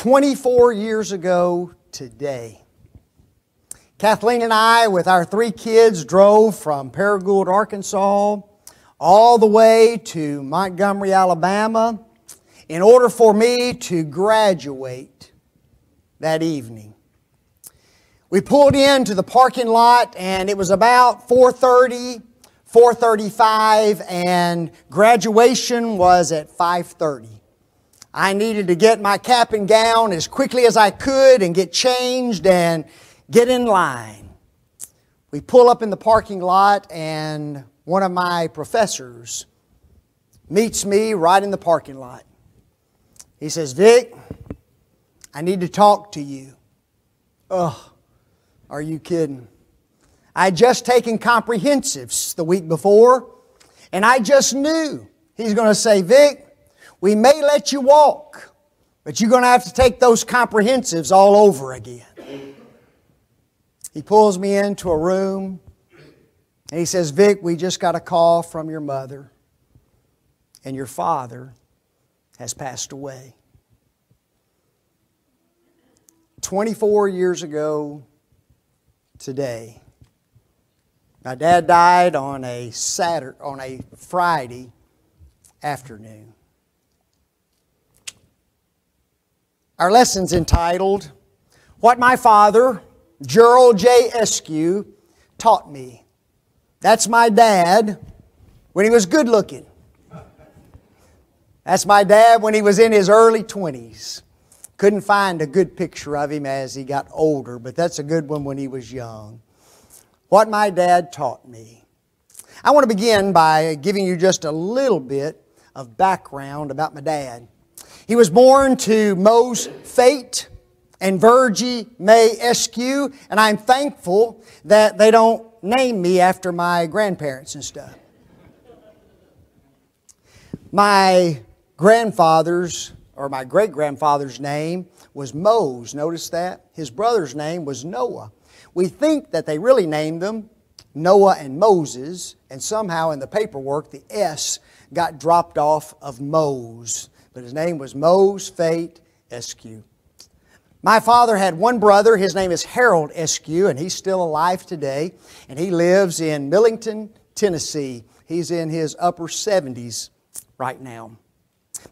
24 years ago today, Kathleen and I, with our 3 kids, drove from Paragould, Arkansas, all the way to Montgomery, Alabama, in order for me to graduate that evening. We pulled into the parking lot, and it was about 4:30, 4:35, and graduation was at 5:30. I needed to get my cap and gown as quickly as I could and get changed and get in line. We pull up in the parking lot, and one of my professors meets me right in the parking lot. He says, "Vic, I need to talk to you." Ugh, are you kidding? I had just taken comprehensives the week before, and I just knew he's going to say, "Vic, we may let you walk, but you're going to have to take those comprehensives all over again." He pulls me into a room, and he says, "Vic, we just got a call from your mother, and your father has passed away." 24 years ago today, my dad died on a Friday afternoon. Our lesson's entitled, "What My Father, Jerald J. Eskew, Taught Me." That's my dad when he was good looking. That's my dad when he was in his early 20s. Couldn't find a good picture of him as he got older, but that's a good one when he was young. What my dad taught me. I want to begin by giving you just a little bit of background about my dad. He was born to Mose Fate and Virgie May Eskew, and I'm thankful that they don't name me after my grandparents and stuff. My grandfather's, or my great-grandfather's name was Mose. Notice that? His brother's name was Noah. We think that they really named them Noah and Moses, and somehow in the paperwork the S got dropped off of Mose. But his name was Mose Fate Eskew. My father had one brother. His name is Jerald Eskew, and he's still alive today. And he lives in Millington, Tennessee. He's in his upper 70s right now.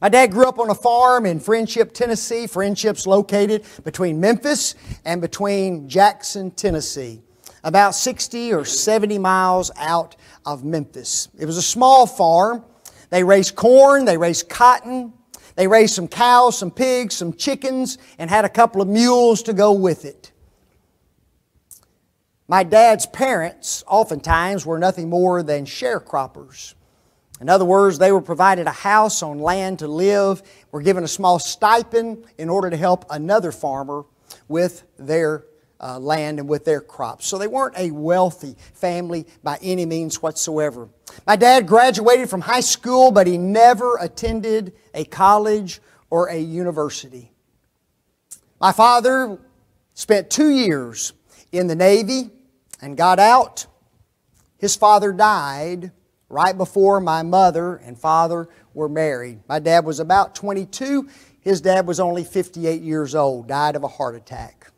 My dad grew up on a farm in Friendship, Tennessee. Friendship's located between Memphis and between Jackson, Tennessee, about 60 or 70 miles out of Memphis. It was a small farm. They raised corn, they raised cotton, they raised some cows, some pigs, some chickens, and had a couple of mules to go with it. My dad's parents oftentimes were nothing more than sharecroppers. In other words, they were provided a house on land to live, were given a small stipend in order to help another farmer with their land and with their crops. So they weren't a wealthy family by any means whatsoever. My dad graduated from high school, but he never attended a college or a university. My father spent 2 years in the Navy and got out. His father died right before my mother and father were married. My dad was about 22. His dad was only 58 years old, died of a heart attack.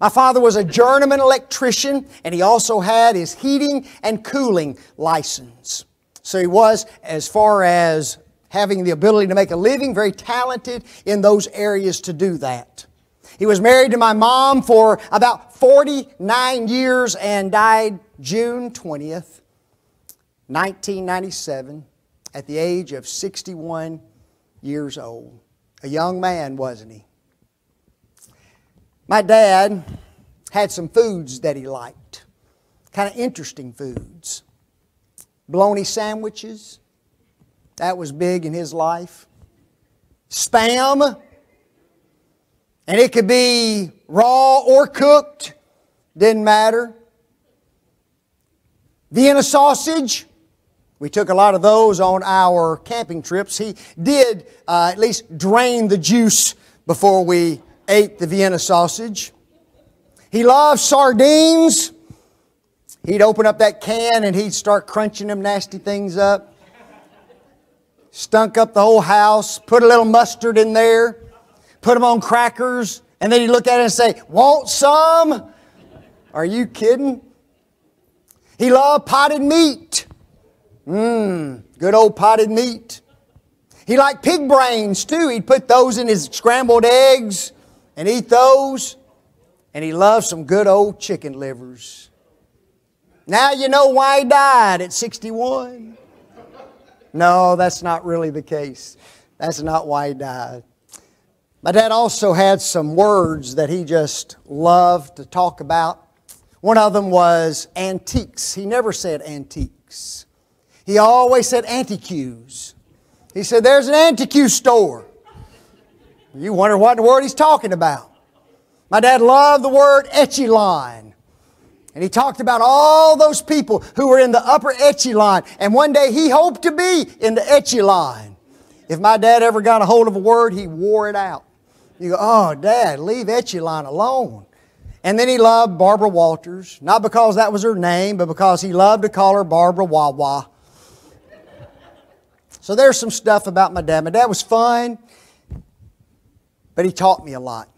My father was a journeyman electrician, and he also had his heating and cooling license. So he was, as far as having the ability to make a living, very talented in those areas to do that. He was married to my mom for about 49 years and died June 20th, 1997, at the age of 61 years old. A young man, wasn't he? My dad had some foods that he liked. Kind of interesting foods. Bologna sandwiches. That was big in his life. Spam. And it could be raw or cooked. Didn't matter. Vienna sausage. We took a lot of those on our camping trips. He did at least drain the juice before we ate the Vienna sausage. He loved sardines. He'd open up that can and he'd start crunching them nasty things up. Stunk up the whole house. Put a little mustard in there. put them on crackers, and then he'd look at it and say, "Want some?" Are you kidding? He loved potted meat. Good old potted meat. He liked pig brains too. He'd put those in his scrambled eggs and eat those. And he loved some good old chicken livers. Now you know why he died at 61. No, that's not really the case. That's not why he died. My dad also had some words that he just loved to talk about. One of them was antiques. He never said antiques. He always said antiques. He said, "There's an antique store." You wonder what in the world he's talking about. My dad loved the word echelon. And he talked about all those people who were in the upper echelon. And one day he hoped to be in the echelon. If my dad ever got a hold of a word, he wore it out. You go, "Oh, Dad, leave echelon alone." And then he loved Barbara Walters. Not because that was her name, but because he loved to call her Barbara Wawa. So there's some stuff about my dad. My dad was fun, but he taught me a lot.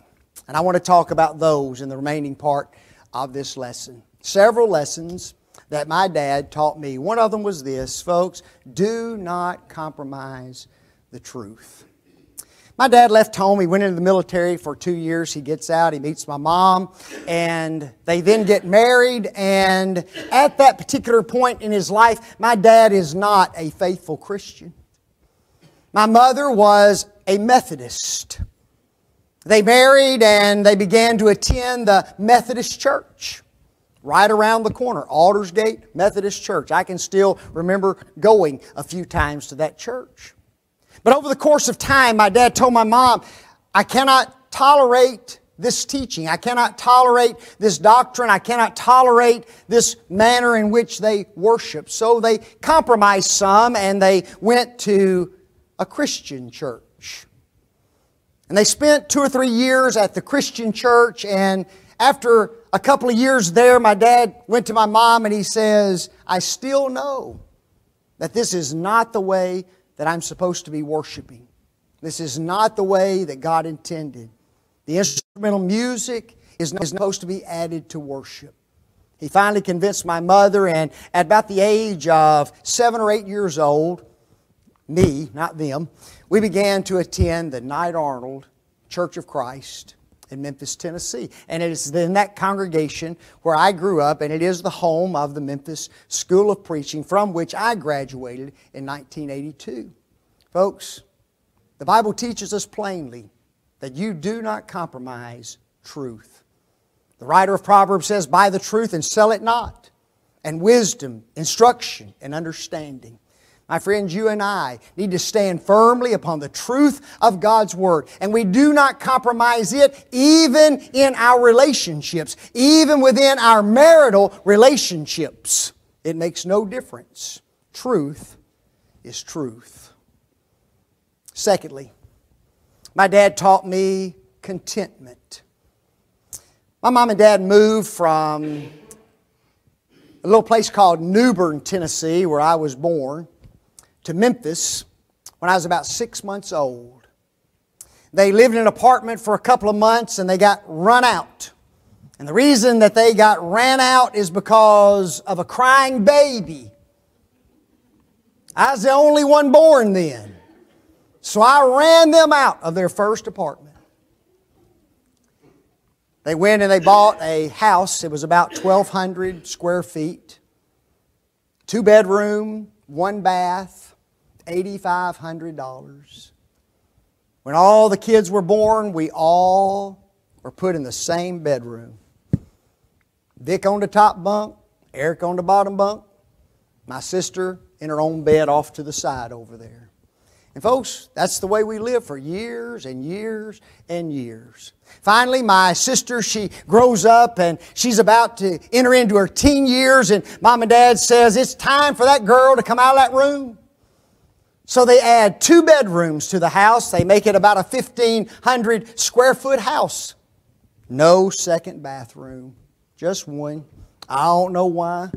And I want to talk about those in the remaining part of this lesson. Several lessons that my dad taught me. One of them was this, folks: do not compromise the truth. My dad left home. He went into the military for 2 years. He gets out. He meets my mom. And they then get married. And at that particular point in his life, my dad is not a faithful Christian. My mother was a Methodist. They married and they began to attend the Methodist church right around the corner, Aldersgate Methodist Church. I can still remember going a few times to that church. But over the course of time, my dad told my mom, "I cannot tolerate this teaching. I cannot tolerate this doctrine. I cannot tolerate this manner in which they worship." So they compromised some and they went to a Christian church. And they spent 2 or 3 years at the Christian church, and after a couple of years there, my dad went to my mom and he says, "I still know that this is not the way that I'm supposed to be worshiping. This is not the way that God intended. The instrumental music is not supposed to be added to worship." He finally convinced my mother, and at about the age of 7 or 8 years old, me, not them, we began to attend the Knight Arnold Church of Christ in Memphis, Tennessee. And it is in that congregation where I grew up, and it is the home of the Memphis School of Preaching, from which I graduated in 1982. Folks, the Bible teaches us plainly that you do not compromise truth. The writer of Proverbs says, "Buy the truth and sell it not," and wisdom, instruction, and understanding. My friends, you and I need to stand firmly upon the truth of God's Word. And we do not compromise it even in our relationships, even within our marital relationships. It makes no difference. Truth is truth. Secondly, my dad taught me contentment. My mom and dad moved from a little place called New Bern, Tennessee, where I was born, to Memphis when I was about 6 months old. They lived in an apartment for a couple of months and they got run out. And the reason that they got ran out is because of a crying baby. I was the only one born then. So I ran them out of their first apartment. They went and they bought a house. It was about 1,200 square feet. 2-bedroom, 1 bath. $8,500. When all the kids were born, we all were put in the same bedroom. Vic on the top bunk, Eric on the bottom bunk, my sister in her own bed off to the side over there. And folks, that's the way we lived for years and years and years. Finally, my sister, she grows up and she's about to enter into her teen years, and Mom and Dad says, "It's time for that girl to come out of that room." So they add 2 bedrooms to the house. They make it about a 1,500 square foot house. No second bathroom, just one. I don't know why.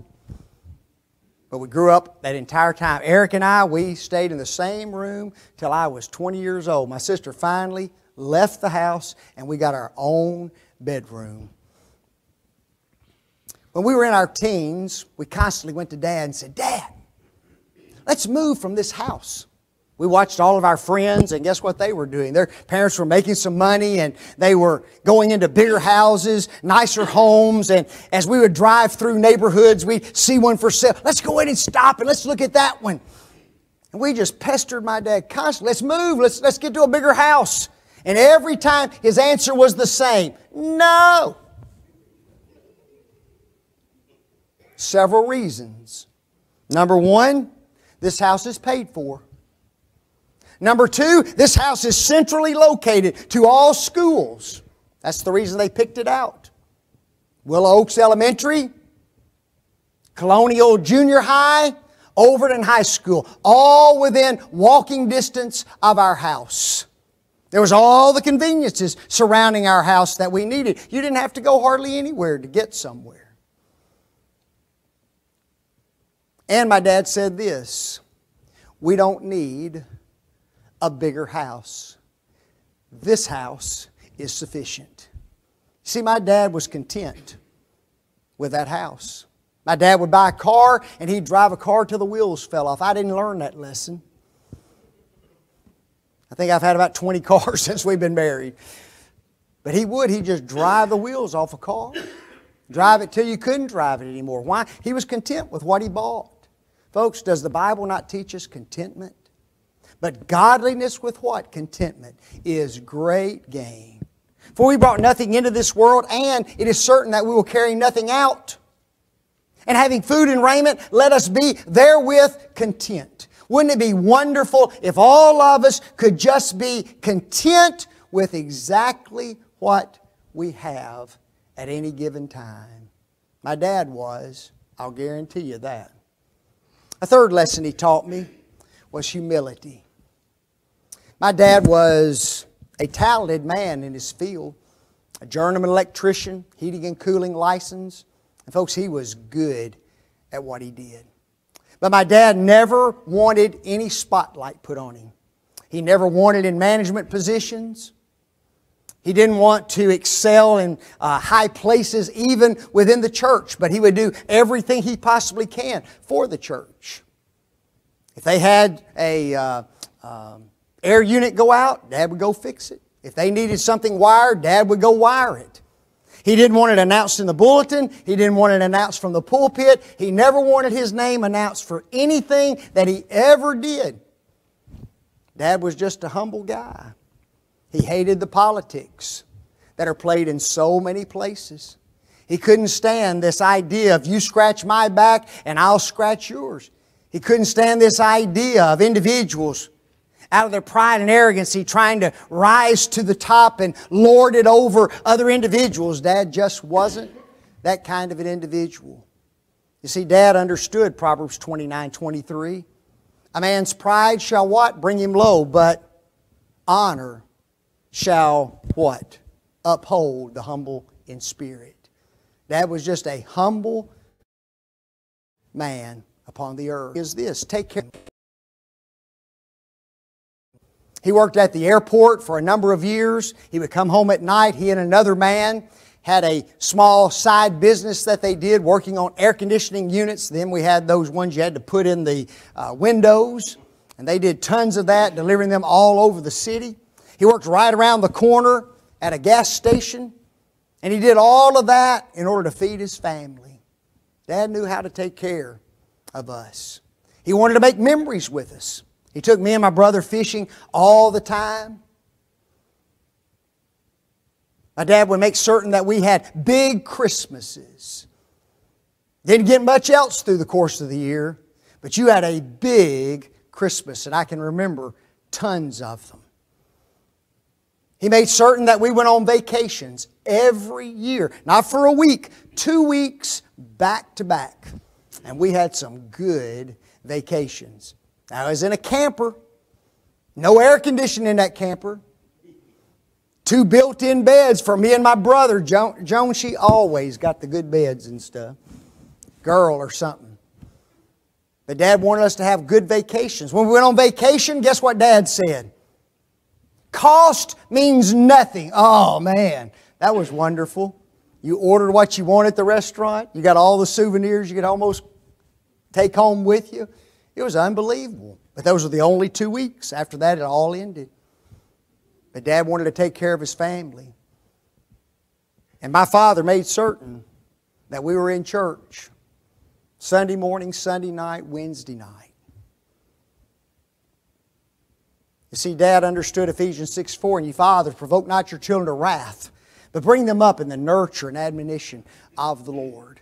But we grew up that entire time. Eric and I, we stayed in the same room till I was 20 years old. My sister finally left the house, and we got our own bedroom. When we were in our teens, we constantly went to Dad and said, Dad, let's move from this house. We watched all of our friends, and guess what they were doing? Their parents were making some money, and they were going into bigger houses, nicer homes, and as we would drive through neighborhoods, we'd see one for sale. Let's go in and stop, and let's look at that one. And we just pestered my dad constantly. Let's move. Let's get to a bigger house. And every time his answer was the same. No. Several reasons. Number one, this house is paid for. Number two, this house is centrally located to all schools. That's the reason they picked it out. Willow Oaks Elementary, Colonial Junior High, Overton High School, all within walking distance of our house. There was all the conveniences surrounding our house that we needed. You didn't have to go hardly anywhere to get somewhere. And my dad said this, we don't need a bigger house. This house is sufficient. See, my dad was content with that house. My dad would buy a car and he'd drive a car till the wheels fell off. I didn't learn that lesson. I think I've had about 20 cars since we've been married. But he'd just drive the wheels off a car. Drive it till you couldn't drive it anymore. Why? He was content with what he bought. Folks, does the Bible not teach us contentment? But godliness with what? Contentment is great gain. For we brought nothing into this world, and it is certain that we will carry nothing out. And having food and raiment, let us be therewith content. Wouldn't it be wonderful if all of us could just be content with exactly what we have at any given time? My dad was, I'll guarantee you that. A third lesson he taught me was humility. My dad was a talented man in his field, a journeyman electrician, heating and cooling license. And folks, he was good at what he did. But my dad never wanted any spotlight put on him. He never wanted in management positions. He didn't want to excel in high places even within the church, but he would do everything he possibly can for the church. If they had a air unit go out, Dad would go fix it. If they needed something wired, Dad would go wire it. He didn't want it announced in the bulletin. He didn't want it announced from the pulpit. He never wanted his name announced for anything that he ever did. Dad was just a humble guy. He hated the politics that are played in so many places. He couldn't stand this idea of you scratch my back and I'll scratch yours. He couldn't stand this idea of individuals out of their pride and arrogancy trying to rise to the top and lord it over other individuals. Dad just wasn't that kind of an individual. You see, Dad understood Proverbs 29:23. A man's pride shall what? Bring him low, but honor shall what? Uphold the humble in spirit. Dad was just a humble man upon the earth. Is this, take care. He worked at the airport for a number of years. He would come home at night. He and another man had a small side business that they did working on air conditioning units. Then we had those ones you had to put in the windows. And they did tons of that, delivering them all over the city. He worked right around the corner at a gas station. And he did all of that in order to feed his family. Dad knew how to take care of us. He wanted to make memories with us. He took me and my brother fishing all the time. My dad would make certain that we had big Christmases. Didn't get much else through the course of the year, but you had a big Christmas, and I can remember tons of them. He made certain that we went on vacations every year, not for a week, 2 weeks back to back. And we had some good vacations. Now, I was in a camper, no air conditioning in that camper, 2 built-in beds for me and my brother. Joan, she always got the good beds and stuff. Girl or something. But Dad wanted us to have good vacations. When we went on vacation, guess what Dad said? Cost means nothing. Oh man, that was wonderful. You ordered what you want at the restaurant. You got all the souvenirs you could almost take home with you. It was unbelievable. But those were the only 2 weeks. After that, it all ended. But Dad wanted to take care of his family. And my father made certain that we were in church Sunday morning, Sunday night, Wednesday night. You see, Dad understood Ephesians 6:4, and you fathers, provoke not your children to wrath, but bring them up in the nurture and admonition of the Lord.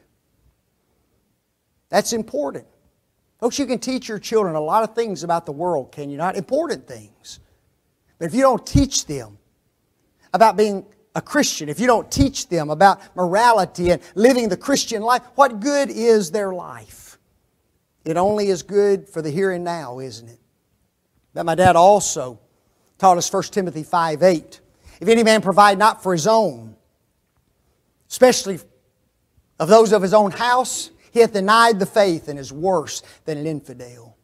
That's important. Folks, you can teach your children a lot of things about the world, can you not? Important things. But if you don't teach them about being a Christian, if you don't teach them about morality and living the Christian life, what good is their life? It only is good for the here and now, isn't it? But my dad also taught us 1 Timothy 5:8. If any man provide not for his own, especially of those of his own house, he hath denied the faith and is worse than an infidel.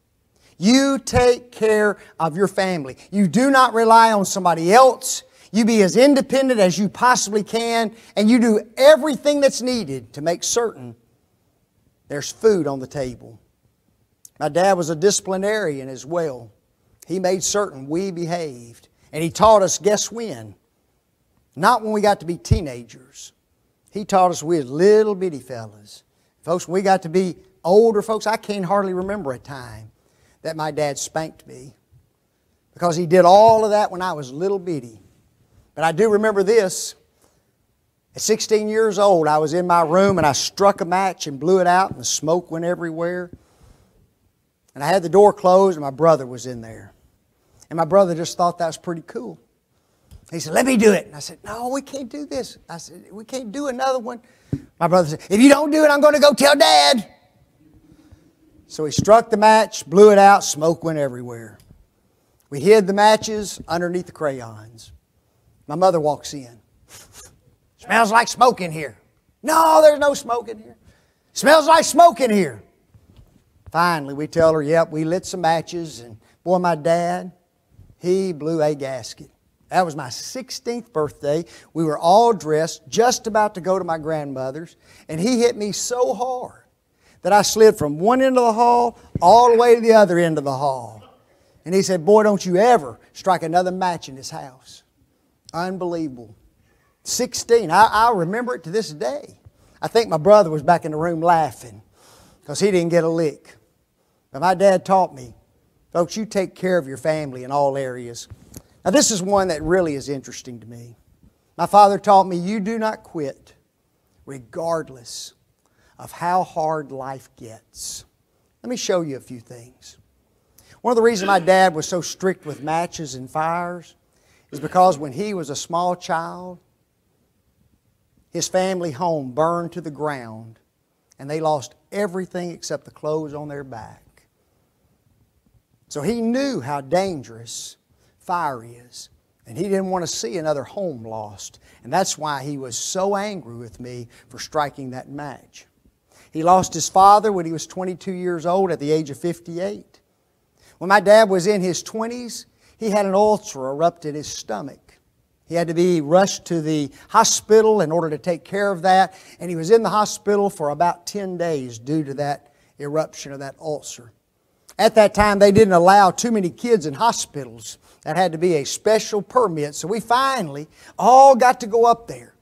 You take care of your family. You do not rely on somebody else. You be as independent as you possibly can, and you do everything that's needed to make certain there's food on the table. My dad was a disciplinarian as well. He made certain we behaved. And he taught us, guess when? Not when we got to be teenagers. He taught us we was little bitty fellas. Folks, when we got to be older folks, I can't hardly remember a time that my dad spanked me. Because he did all of that when I was little bitty. But I do remember this. At 16 years old, I was in my room and I struck a match and blew it out and the smoke went everywhere. And I had the door closed and my brother was in there. And my brother just thought that was pretty cool. He said, let me do it. And I said, no, we can't do this. I said, we can't do another one. My brother said, if you don't do it, I'm going to go tell Dad. So he struck the match, blew it out, smoke went everywhere. We hid the matches underneath the crayons. My mother walks in. Smells like smoke in here. No, there's no smoke in here. Smells like smoke in here. Finally, we tell her, yep, we lit some matches. And boy, my dad, he blew a gasket. That was my 16th birthday. We were all dressed, just about to go to my grandmother's. And he hit me so hard that I slid from one end of the hall all the way to the other end of the hall. And he said, boy, don't you ever strike another match in this house. Unbelievable. 16. I remember it to this day. I think my brother was back in the room laughing because he didn't get a lick. But my dad taught me, folks, you take care of your family in all areas. Now this is one that really is interesting to me. My father taught me you do not quit regardless of how hard life gets. Let me show you a few things. One of the reasons my dad was so strict with matches and fires is because when he was a small child, his family home burned to the ground and they lost everything except the clothes on their back. So he knew how dangerous fire is. And he didn't want to see another home lost. And that's why he was so angry with me for striking that match. He lost his father when he was 22 years old at the age of 58. When my dad was in his 20s, he had an ulcer erupt in his stomach. He had to be rushed to the hospital in order to take care of that. And he was in the hospital for about 10 days due to that eruption of that ulcer. At that time, they didn't allow too many kids in hospitals. That had to be a special permit. So we finally all got to go up there.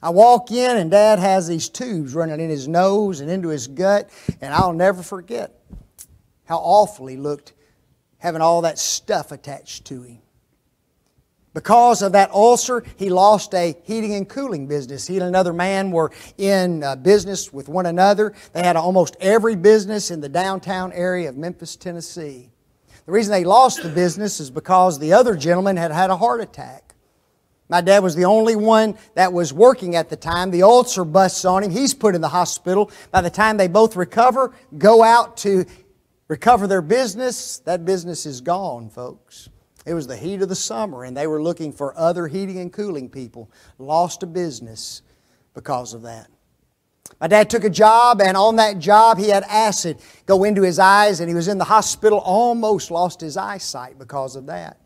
I walk in and Dad has these tubes running in his nose and into his gut. And I'll never forget how awful he looked having all that stuff attached to him. Because of that ulcer, he lost a heating and cooling business. He and another man were in business with one another. They had almost every business in the downtown area of Memphis, Tennessee. The reason they lost the business is because the other gentleman had had a heart attack. My dad was the only one that was working at the time. The ulcer busts on him. He's put in the hospital. By the time they both recover, go out to recover their business, that business is gone, folks. It was the heat of the summer and they were looking for other heating and cooling people. Lost a business because of that. My dad took a job and on that job he had acid go into his eyes and he was in the hospital, almost lost his eyesight because of that.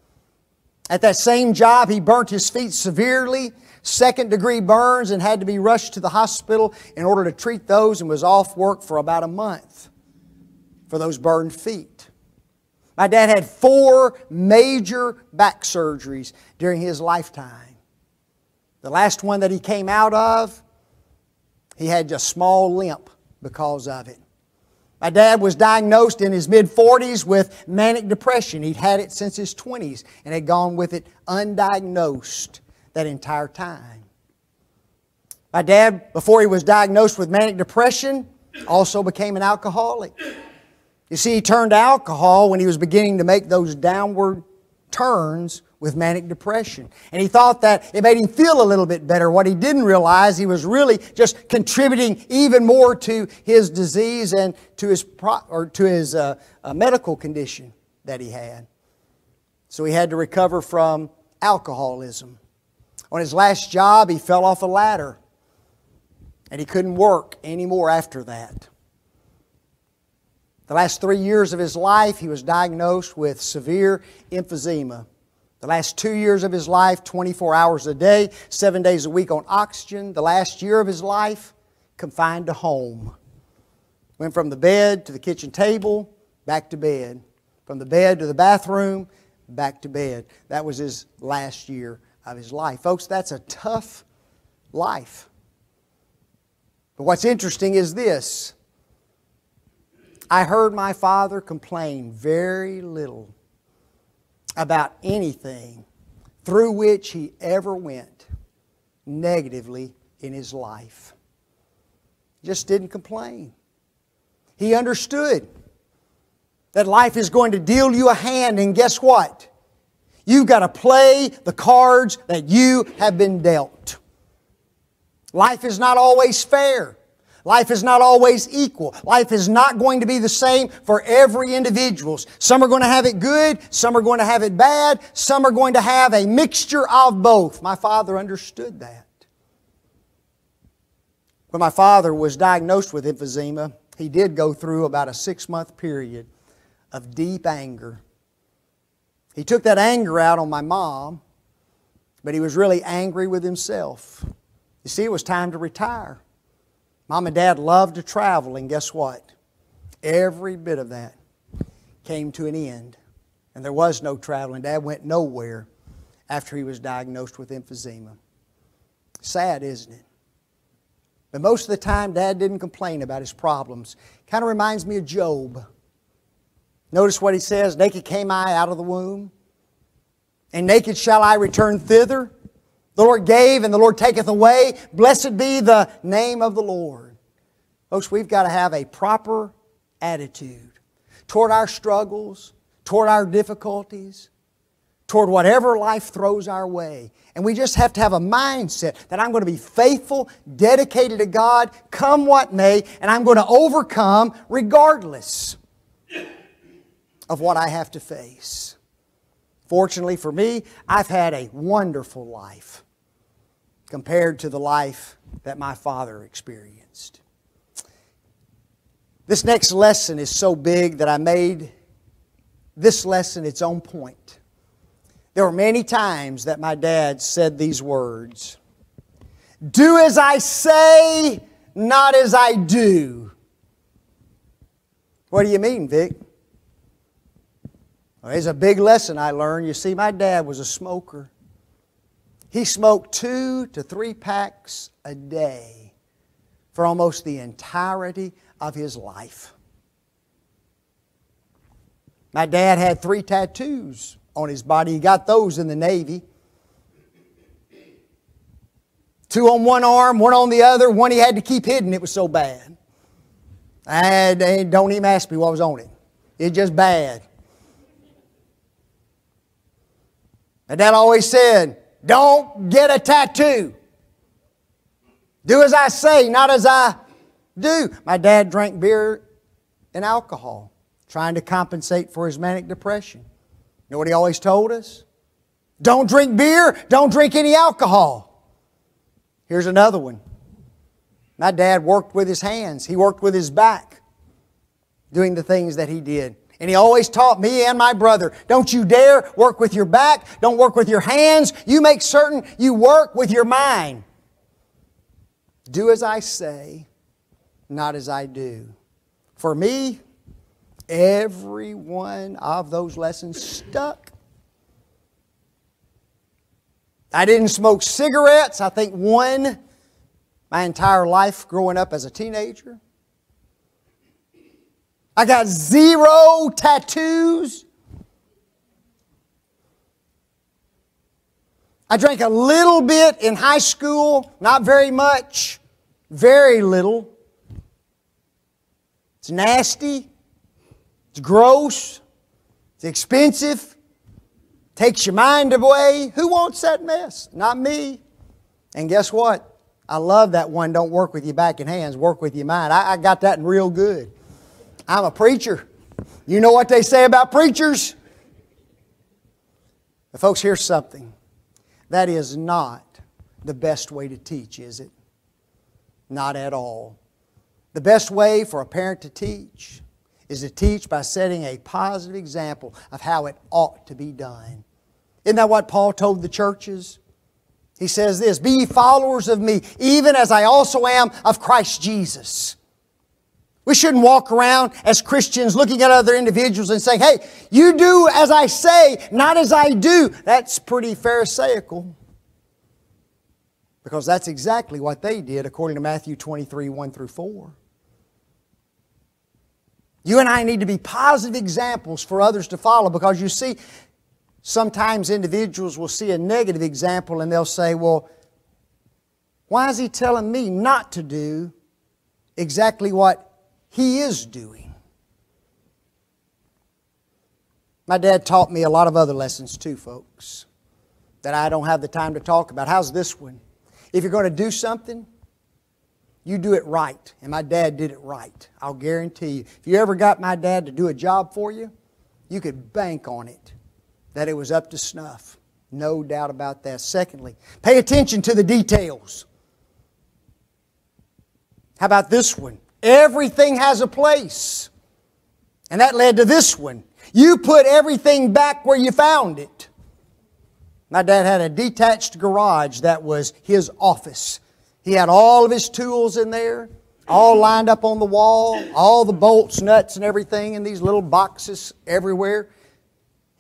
At that same job, he burnt his feet severely, second-degree burns, and had to be rushed to the hospital in order to treat those, and was off work for about a month for those burned feet. My dad had 4 major back surgeries during his lifetime. The last one that he came out of, he had just a small limp because of it. My dad was diagnosed in his mid-40s with manic depression. He'd had it since his 20s and had gone with it undiagnosed that entire time. My dad, before he was diagnosed with manic depression, also became an alcoholic. You see, he turned to alcohol when he was beginning to make those downward turns with manic depression. And he thought that it made him feel a little bit better. What he didn't realize, he was really just contributing even more to his disease and to his medical condition that he had. So he had to recover from alcoholism. On his last job, he fell off a ladder, and he couldn't work anymore after that. The last 3 years of his life, he was diagnosed with severe emphysema. The last 2 years of his life, 24 hours a day, 7 days a week on oxygen. The last year of his life, confined to home. Went from the bed to the kitchen table, back to bed. From the bed to the bathroom, back to bed. That was his last year of his life. Folks, that's a tough life. But what's interesting is this. I heard my father complain very little about anything through which he ever went negatively in his life. Just didn't complain. He understood that life is going to deal you a hand, and guess what? You've got to play the cards that you have been dealt. Life is not always fair. Life is not always equal. Life is not going to be the same for every individual. Some are going to have it good, some are going to have it bad, some are going to have a mixture of both. My father understood that. When my father was diagnosed with emphysema, he did go through about a 6-month period of deep anger. He took that anger out on my mom, but he was really angry with himself. You see, it was time to retire. Mom and Dad loved to travel, and guess what? Every bit of that came to an end. And there was no traveling. Dad went nowhere after he was diagnosed with emphysema. Sad, isn't it? But most of the time, Dad didn't complain about his problems. Kind of reminds me of Job. Notice what he says, naked came I out of the womb, and naked shall I return thither. The Lord gave and the Lord taketh away. Blessed be the name of the Lord. Folks, we've got to have a proper attitude toward our struggles, toward our difficulties, toward whatever life throws our way. And we just have to have a mindset that I'm going to be faithful, dedicated to God, come what may, and I'm going to overcome regardless of what I have to face. Fortunately for me, I've had a wonderful life compared to the life that my father experienced. This next lesson is so big that I made this lesson its own point. There were many times that my dad said these words, "Do as I say, not as I do." What do you mean, Vic? Well, there's a big lesson I learned. You see, my dad was a smoker. He smoked 2 to 3 packs a day for almost the entirety of his life. My dad had 3 tattoos on his body. He got those in the Navy. 2 on one arm, 1 on the other. 1 he had to keep hidden. It was so bad. And don't even ask me what was on it. It's just bad. My dad always said, "Don't get a tattoo. Do as I say, not as I do." My dad drank beer and alcohol, trying to compensate for his manic depression. You know what he always told us? Don't drink beer, don't drink any alcohol. Here's another one. My dad worked with his hands. He worked with his back, doing the things that he did. And he always taught me and my brother, don't you dare work with your back, don't work with your hands. You make certain you work with your mind. Do as I say, not as I do. For me, every one of those lessons stuck. I didn't smoke cigarettes, I think one, my entire life growing up as a teenager. I got 0 tattoos. I drank a little bit in high school, not very much, very little. It's nasty, it's gross, it's expensive, takes your mind away. Who wants that mess? Not me. And guess what? I love that one, don't work with your back and hands, work with your mind. I got that in real good. I'm a preacher. You know what they say about preachers? But folks, here's something. That is not the best way to teach, is it? Not at all. The best way for a parent to teach is to teach by setting a positive example of how it ought to be done. Isn't that what Paul told the churches? He says this, be ye followers of me, even as I also am of Christ Jesus. We shouldn't walk around as Christians looking at other individuals and saying, hey, you do as I say, not as I do. That's pretty pharisaical. Because that's exactly what they did according to Matthew 23, 1 through 4. You and I need to be positive examples for others to follow, because you see, sometimes individuals will see a negative example and they'll say, well, why is he telling me not to do exactly what he is doing? My dad taught me a lot of other lessons too, folks, that I don't have the time to talk about. How's this one? If you're going to do something, you do it right. And my dad did it right. I'll guarantee you. If you ever got my dad to do a job for you, you could bank on it that it was up to snuff. No doubt about that. Secondly, pay attention to the details. How about this one? Everything has a place. And that led to this one. You put everything back where you found it. My dad had a detached garage that was his office. He had all of his tools in there, all lined up on the wall, all the bolts, nuts, and everything in these little boxes everywhere.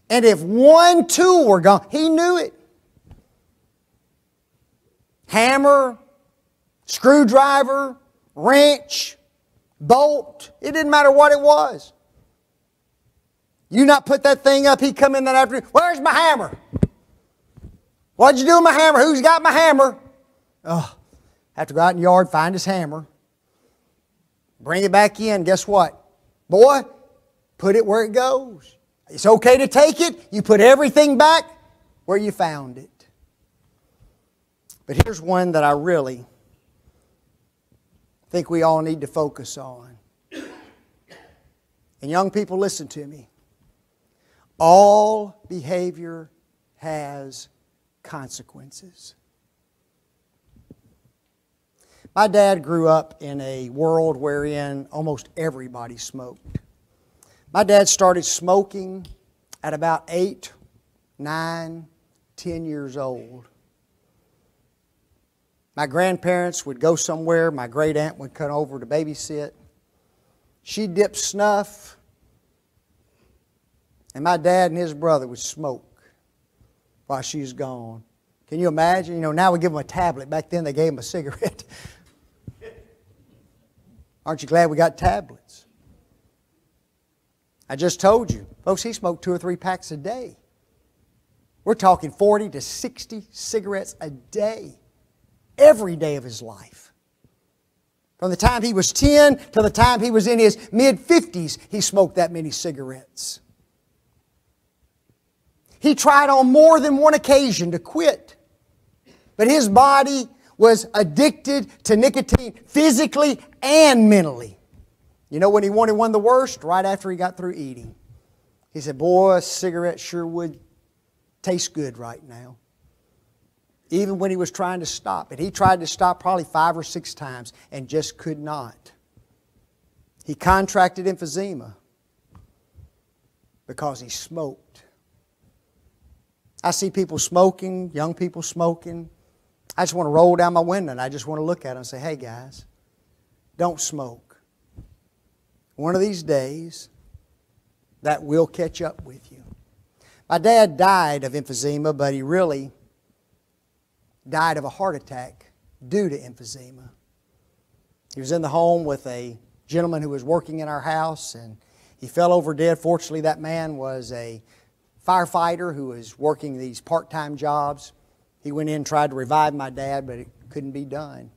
And if one tool were gone, he knew it. Hammer, screwdriver, wrench, bolt, it didn't matter what it was. You not put that thing up, he'd come in that afternoon, where's my hammer? What'd you do with my hammer? Who's got my hammer? Oh, have to go out in the yard, find his hammer, bring it back in. Guess what? Boy, put it where it goes. It's okay to take it. You put everything back where you found it. But here's one that I really think we all need to focus on. And young people, listen to me. All behavior has consequences. My dad grew up in a world wherein almost everybody smoked. My dad started smoking at about 8, 9, 10 years old. My grandparents would go somewhere. My great aunt would come over to babysit. She'd dip snuff. And my dad and his brother would smoke while she's gone. Can you imagine? You know, now we give them a tablet. Back then they gave them a cigarette. Aren't you glad we got tablets? I just told you, folks, he smoked 2 or 3 packs a day. We're talking 40 to 60 cigarettes a day, every day of his life. From the time he was 10 to the time he was in his mid-50s, he smoked that many cigarettes. He tried on more than one occasion to quit, but his body was addicted to nicotine physically and mentally. You know when he wanted one the worst? Right after he got through eating. He said, boy, a cigarette sure would taste good right now. Even when he was trying to stop it. He tried to stop probably 5 or 6 times and just could not. He contracted emphysema. because he smoked. I see people smoking, young people smoking. I just want to roll down my window and I just want to look at them and say, hey guys, don't smoke. One of these days, that will catch up with you. My dad died of emphysema, but he really died of a heart attack due to emphysema. He was in the home with a gentleman who was working in our house, and he fell over dead. Fortunately, that man was a firefighter who was working these part-time jobs. He went in and tried to revive my dad, but it couldn't be done.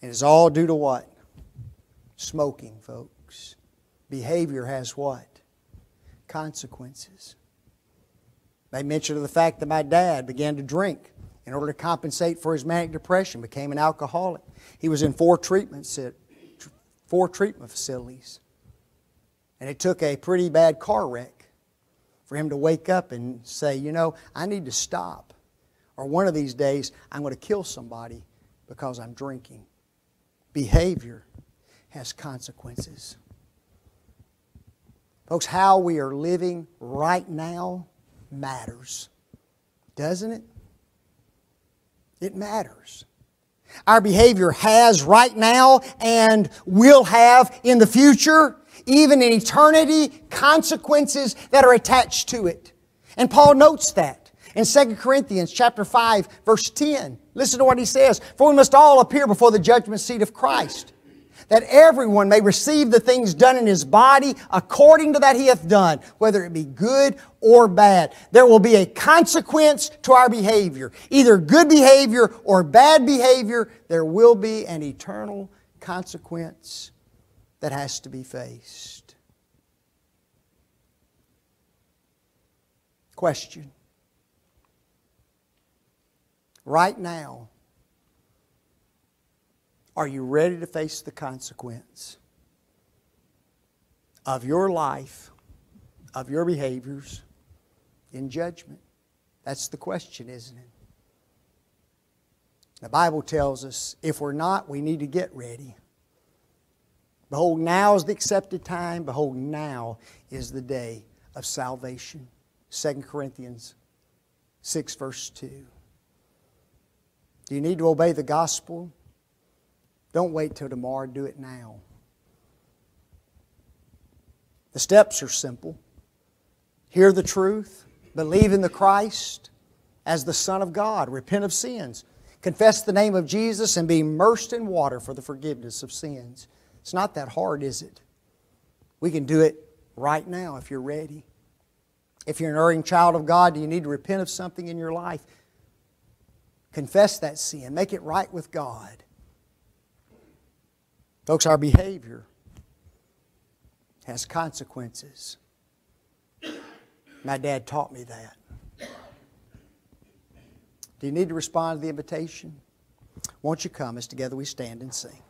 And it's all due to what? Smoking, folks. Behavior has what? Consequences. They mentioned the fact that my dad began to drink in order to compensate for his manic depression, became an alcoholic. He was in 4 treatment facilities. And it took a pretty bad car wreck for him to wake up and say, you know, I need to stop. Or one of these days, I'm going to kill somebody because I'm drinking. Behavior has consequences. Folks, how we are living right now matters. Doesn't it? It matters. Our behavior has right now and will have in the future, even in eternity, consequences that are attached to it. And Paul notes that in 2 Corinthians chapter 5, verse 10. Listen to what he says. For we must all appear before the judgment seat of Christ, that everyone may receive the things done in his body according to that he hath done, whether it be good or bad. There will be a consequence to our behavior. Either good behavior or bad behavior, there will be an eternal consequence that has to be faced. Question. Right now, are you ready to face the consequence of your life, of your behaviors in judgment? That's the question, isn't it? The Bible tells us if we're not, we need to get ready. Behold, now is the accepted time. Behold, now is the day of salvation. 2 Corinthians 6, verse 2. Do you need to obey the gospel? Don't wait till tomorrow. Do it now. The steps are simple. Hear the truth. Believe in the Christ as the Son of God. Repent of sins. Confess the name of Jesus and be immersed in water for the forgiveness of sins. It's not that hard, is it? We can do it right now if you're ready. If you're an erring child of God, do you need to repent of something in your life? Confess that sin. Make it right with God. Folks, our behavior has consequences. My dad taught me that. Do you need to respond to the invitation? Won't you come as together we stand and sing?